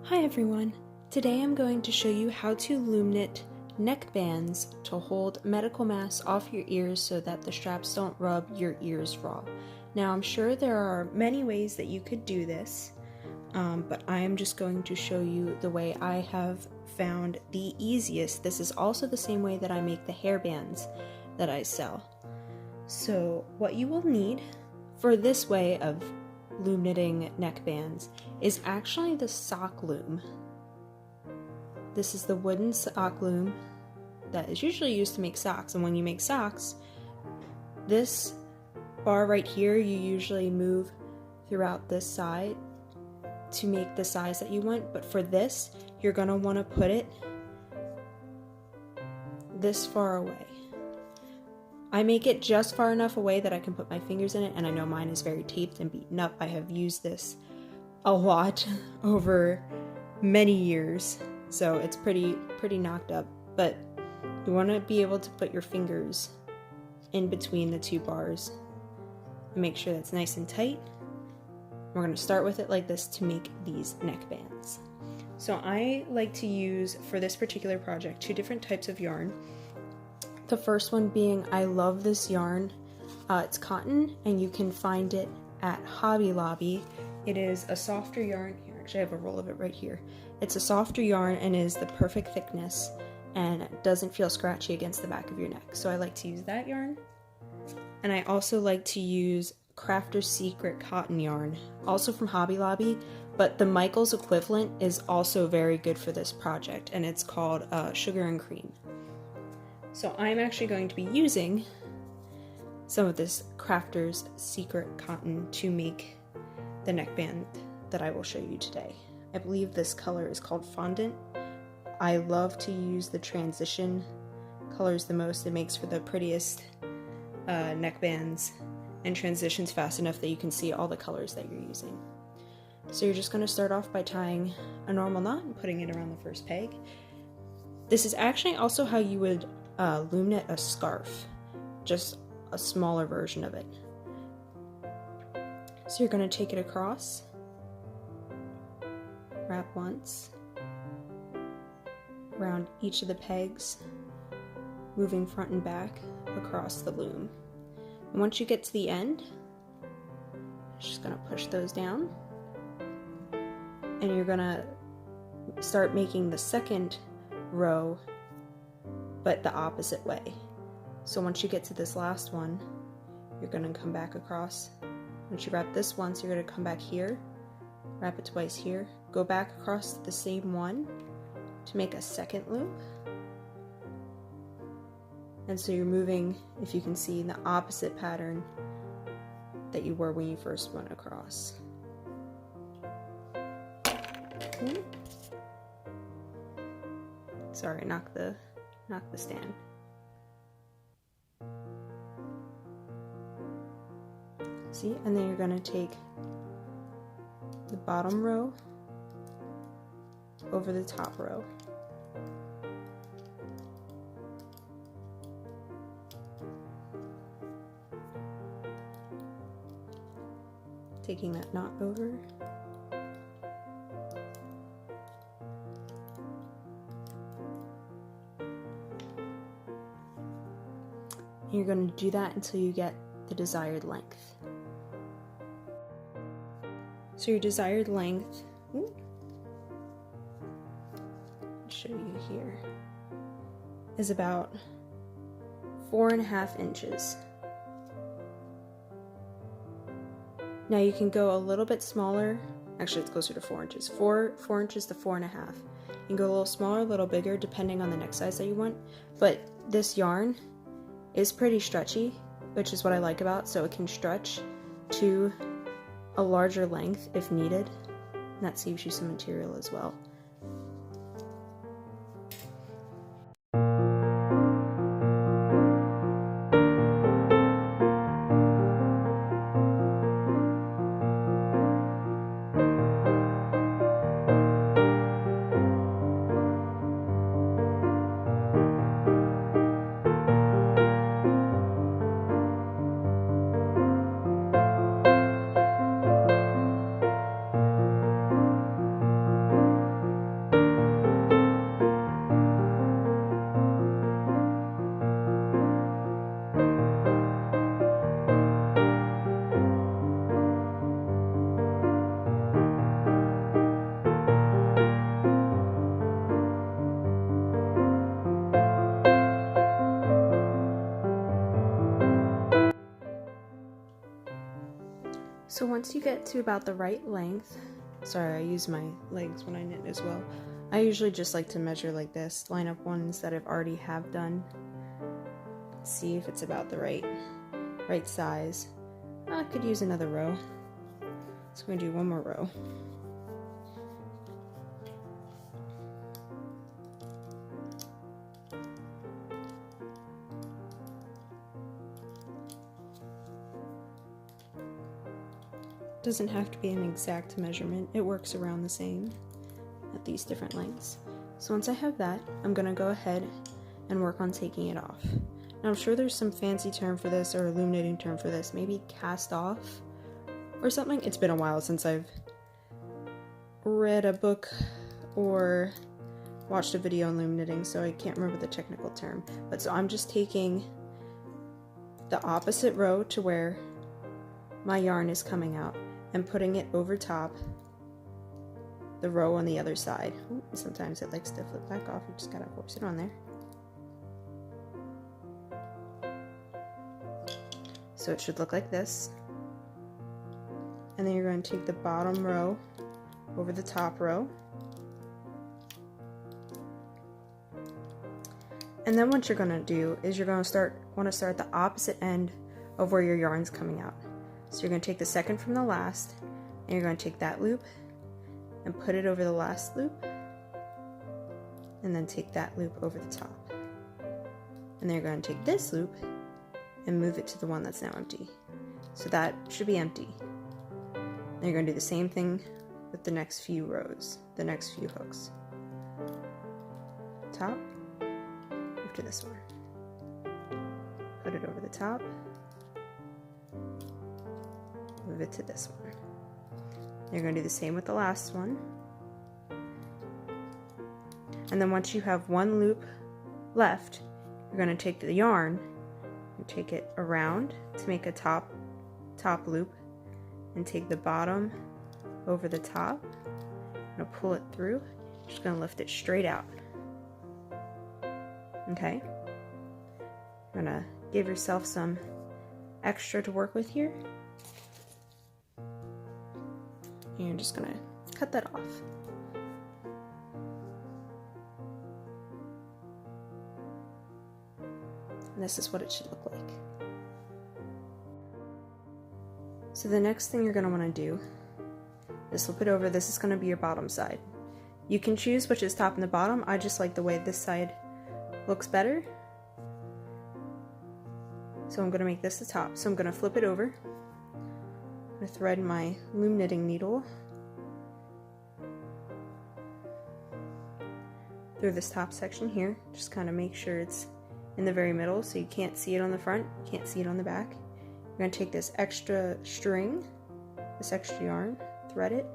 Hi everyone! Today I'm going to show you how to loom knit neck bands to hold medical masks off your ears so that the straps don't rub your ears raw. Now I'm sure there are many ways that you could do this, but I am just going to show you the way I have found the easiest. This is also the same way that I make the hairbands that I sell. So what you will need for this way of loom knitting neck bands is actually the sock loom. This is the wooden sock loom that is usually used to make socks, and when you make socks, this bar right here you usually move throughout this side to make the size that you want, but for this you're going to want to put it this far away. I make it just far enough away that I can put my fingers in it, and I know mine is very taped and beaten up. I have used this a lot over many years, so it's pretty knocked up, but you want to be able to put your fingers in between the two bars and make sure that's nice and tight. We're going to start with it like this to make these neck bands. So I like to use, for this particular project, two different types of yarn. The first one being, I love this yarn. It's cotton, and you can find it at Hobby Lobby. It is a softer yarn. Here, actually I have a roll of it right here. It's a softer yarn and is the perfect thickness and doesn't feel scratchy against the back of your neck. So I like to use that yarn. And I also like to use Crafter's Secret cotton yarn, also from Hobby Lobby, but the Michaels equivalent is also very good for this project, and it's called Sugar and Cream. So I'm actually going to be using some of this Crafter's Secret cotton to make the neckband that I will show you today. I believe this color is called Fondant. I love to use the transition colors the most. It makes for the prettiest neckbands and transitions fast enough that you can see all the colors that you're using. So you're just going to start off by tying a normal knot and putting it around the first peg. This is actually also how you would loom knit a scarf, just a smaller version of it. So you're going to take it across, wrap once around each of the pegs, moving front and back across the loom. And once you get to the end, just going to push those down, and you're going to start making the second row but the opposite way. So once you get to this last one, you're going to come back across. Once you wrap this once, you're going to come back here, wrap it twice here, go back across the same one to make a second loop. And so you're moving, if you can see, in the opposite pattern that you were when you first went across. Sorry, knock the stand. See, and then you're going to take the bottom row over the top row. Taking that knot over. You're going to do that until you get the desired length. So your desired length, I'll show you here, is about 4.5 inches. Now you can go a little bit smaller. Actually, it's closer to 4 inches. 4 inches to 4.5. You can go a little smaller, a little bigger, depending on the neck size that you want. But this yarn is pretty stretchy, which is what I like about, so it can stretch to a larger length if needed, and that saves you some material as well. So once you get to about the right length, sorry, I use my legs when I knit as well. I usually just like to measure like this, line up ones that I've already have done, see if it's about the right size. I could use another row, so I'm going to do one more row. Doesn't have to be an exact measurement, it works around the same at these different lengths. So once I have that, I'm gonna go ahead and work on taking it off. Now I'm sure there's some fancy term for this or a loom knitting term for this, maybe cast off or something. It's been a while since I've read a book or watched a video on loom knitting, so I can't remember the technical term. But so I'm just taking the opposite row to where my yarn is coming out and putting it over top the row on the other side. Ooh, sometimes it likes to flip back off, you just gotta force it on there. So it should look like this. And then you're going to take the bottom row over the top row. And then what you're going to do is you're going to want to start the opposite end of where your yarn's coming out. So you're going to take the second from the last, and you're going to take that loop and put it over the last loop, and then take that loop over the top. And then you're going to take this loop and move it to the one that's now empty. So that should be empty. Then you're going to do the same thing with the next few rows, the next few hooks. Top, move to this one. Put it over the top, move it to this one. You're going to do the same with the last one. And then once you have one loop left, you're going to take the yarn and take it around to make a top loop, and take the bottom over the top. I'm going to pull it through. Just going to lift it straight out. Okay? You're going to give yourself some extra to work with here. And you're just going to cut that off. And this is what it should look like. So the next thing you're going to want to do is flip it over. This is going to be your bottom side. You can choose which is top and the bottom. I just like the way this side looks better. So I'm going to make this the top. So I'm going to flip it over. I'm going to thread my loom knitting needle through this top section here. Just kind of make sure it's in the very middle so you can't see it on the front, can't see it on the back. You're going to take this extra string, this extra yarn, thread it.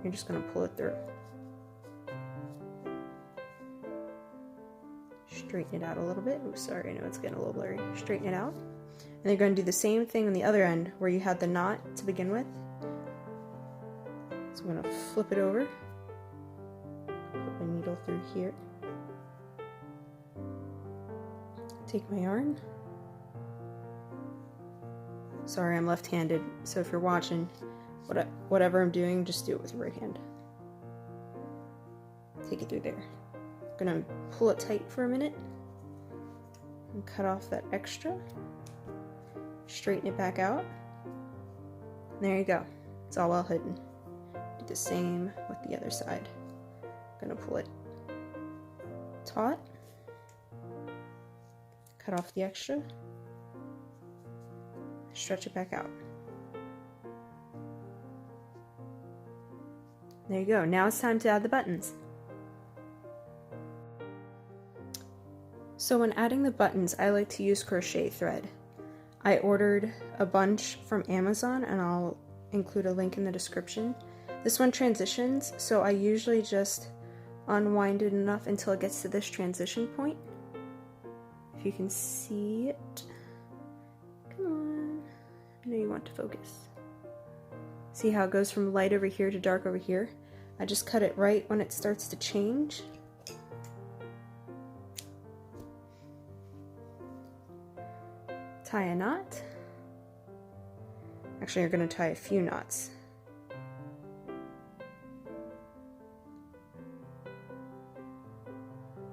You're just going to pull it through. Straighten it out a little bit. Oh, sorry, I know it's getting a little blurry. Straighten it out. And you're going to do the same thing on the other end where you had the knot to begin with. So I'm going to flip it over. Put my needle through here. Take my yarn. Sorry, I'm left-handed, so if you're watching, whatever I'm doing, just do it with your right hand. Take it through there. I'm gonna pull it tight for a minute and cut off that extra. Straighten it back out. And there you go. It's all well hidden. Do the same with the other side. I'm gonna pull it taut. Cut off the extra. Stretch it back out. There you go. Now it's time to add the buttons. So when adding the buttons, I like to use crochet thread. I ordered a bunch from Amazon and I'll include a link in the description. This one transitions, so I usually just unwind it enough until it gets to this transition point. If you can see it. Come on. I know you want to focus. See how it goes from light over here to dark over here? I just cut it right when it starts to change. Tie a knot. Actually, you're going to tie a few knots.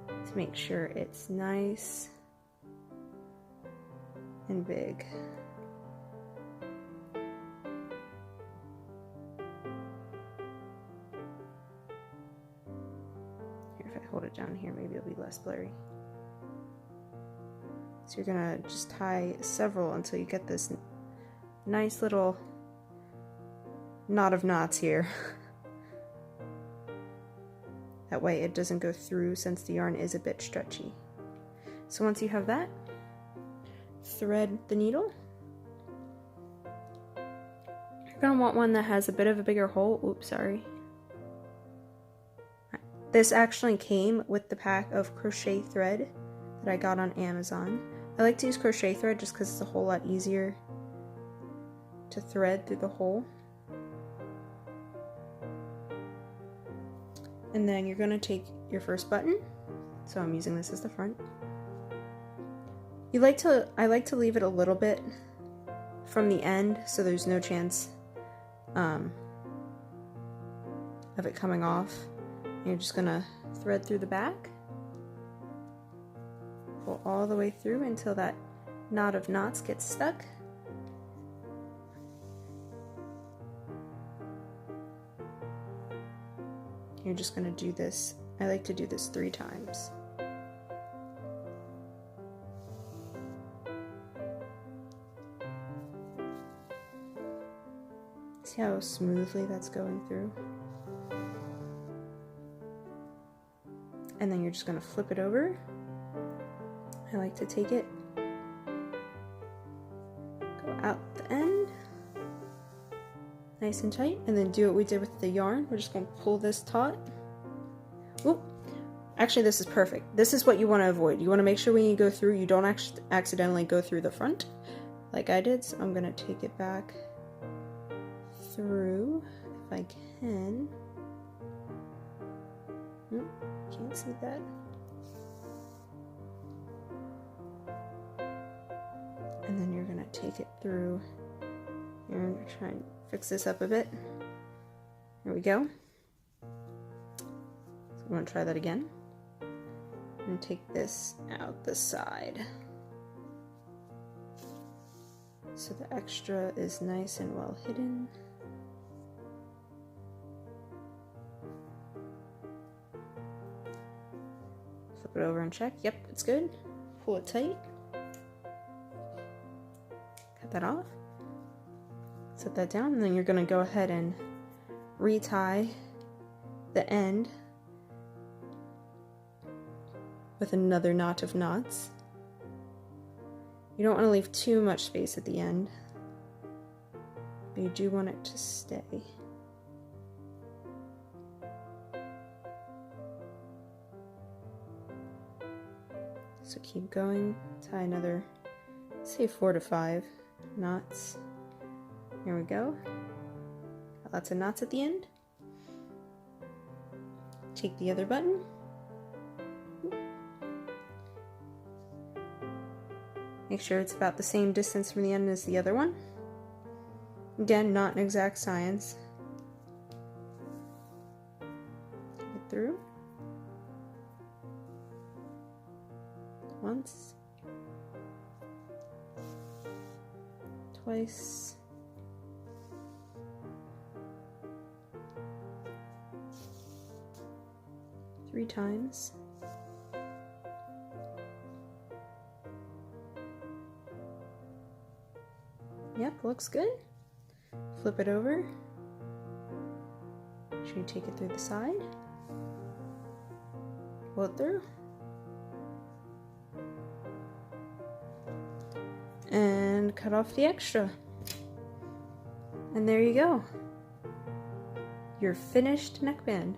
To make sure it's nice and big. Here, if I hold it down here, maybe it'll be less blurry. So you're gonna just tie several until you get this nice little knot of knots here. That way it doesn't go through since the yarn is a bit stretchy. So once you have that, thread the needle. You're gonna want one that has a bit of a bigger hole. Oops, sorry. This actually came with the pack of crochet thread that I got on Amazon. I like to use crochet thread just because it's a whole lot easier to thread through the hole. And then you're going to take your first button, so I'm using this as the front. I like to leave it a little bit from the end so there's no chance of it coming off. And you're just going to thread through the back, pull all the way through until that knot of knots gets stuck. You're just going to do this. I like to do this 3 times. See how smoothly that's going through? And then you're just going to flip it over. I like to take it, go out the end, nice and tight, and then do what we did with the yarn. We're just going to pull this taut. Oop. Actually, this is perfect. This is what you want to avoid. You want to make sure when you go through, you don't accidentally go through the front like I did. So I'm going to take it back through if I can. Can't see that. And then you're going to take it through. You're going to try and fix this up a bit. There we go. So I'm going to try that again. And take this out the side. So the extra is nice and well hidden. Flip it over and check. Yep, it's good. Pull it tight. Cut that off. Set that down, and then you're going to go ahead and retie the end with another knot of knots. You don't want to leave too much space at the end, but you do want it to stay. So keep going, tie another, say 4 to 5 knots. Here we go. Lots of knots at the end. Take the other button. Make sure it's about the same distance from the end as the other one. Again, not an exact science. Get through. Once. Twice. 3 times. Yep, looks good. Flip it over. Make sure you take it through the side. Pull it through. And cut off the extra. And there you go. Your finished neckband.